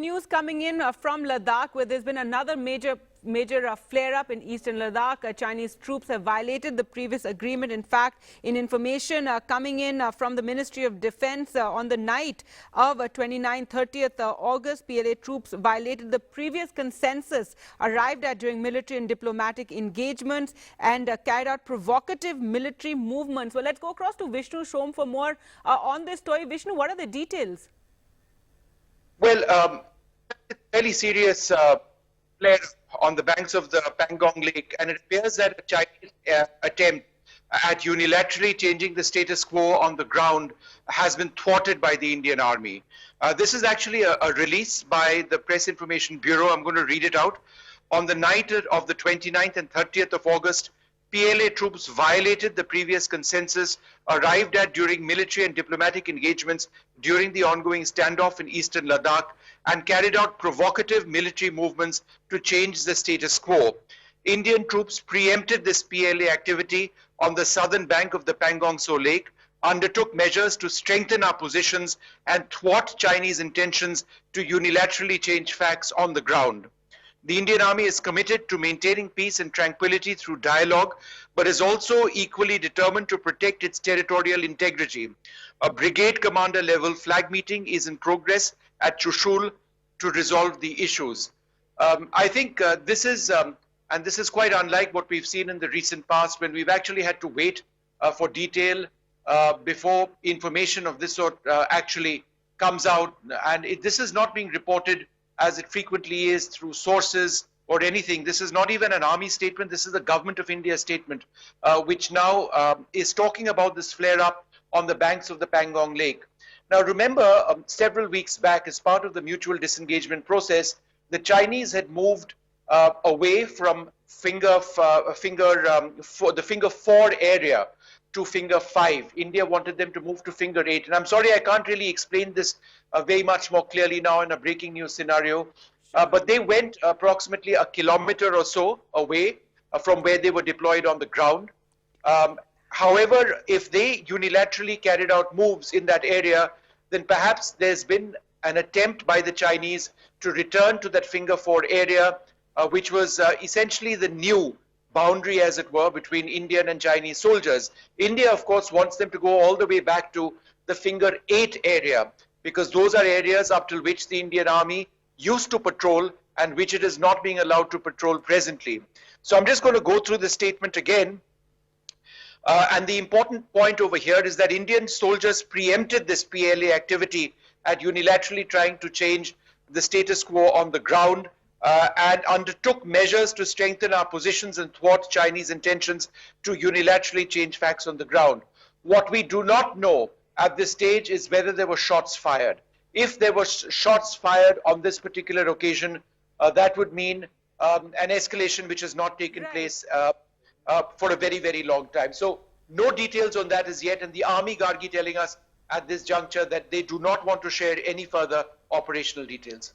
news coming in from Ladakh, where there's been another major flare-up in eastern Ladakh. Chinese troops have violated the previous agreement. In fact, in information coming in from the Ministry of Defense on the night of 29-30th August, PLA troops violated the previous consensus arrived at during military and diplomatic engagements and carried out provocative military movements. Well, let's go across to Vishnu Shom for more on this story. Vishnu, what are the details? Well, it's a fairly serious flare on the banks of the Pangong Lake, and it appears that a Chinese attempt at unilaterally changing the status quo on the ground has been thwarted by the Indian Army. This is actually a release by the Press Information Bureau. I'm going to read it out. On the night of the 29th and 30th of August, PLA troops violated the previous consensus arrived at during military and diplomatic engagements during the ongoing standoff in eastern Ladakh and carried out provocative military movements to change the status quo. Indian troops preempted this PLA activity on the southern bank of the Pangong Tso Lake, undertook measures to strengthen our positions and thwart Chinese intentions to unilaterally change facts on the ground. The Indian Army is committed to maintaining peace and tranquility through dialogue, but is also equally determined to protect its territorial integrity. A brigade commander level flag meeting is in progress at Chushul to resolve the issues. I think this is quite unlike what we've seen in the recent past, when we've actually had to wait for detail before information of this sort actually comes out. And this is not being reported as it frequently is through sources or anything. This is not even an army statement. This is the Government of India statement, which now is talking about this flare-up on the banks of the Pangong Lake. Now, remember, several weeks back, as part of the mutual disengagement process, the Chinese had moved away from the Finger 4 area to Finger 5. India wanted them to move to Finger 8. And I'm sorry, I can't really explain this very much more clearly now in a breaking news scenario. But they went approximately a kilometer or so away from where they were deployed on the ground. However, if they unilaterally carried out moves in that area, then perhaps there's been an attempt by the Chinese to return to that Finger 4 area, which was essentially the new boundary, as it were, between Indian and Chinese soldiers. India, of course, wants them to go all the way back to the Finger 8 area, because those are areas up till which the Indian Army used to patrol and which it is not being allowed to patrol presently. So I'm just going to go through the statement again. And the important point over here is that Indian soldiers preempted this PLA activity at unilaterally trying to change the status quo on the ground, and undertook measures to strengthen our positions and thwart Chinese intentions to unilaterally change facts on the ground. What we do not know at this stage is whether there were shots fired. If there were shots fired on this particular occasion, that would mean an escalation which has not taken place for a very, very long time. So no details on that as yet, and the Army, Gargi, telling us at this juncture that they do not want to share any further operational details.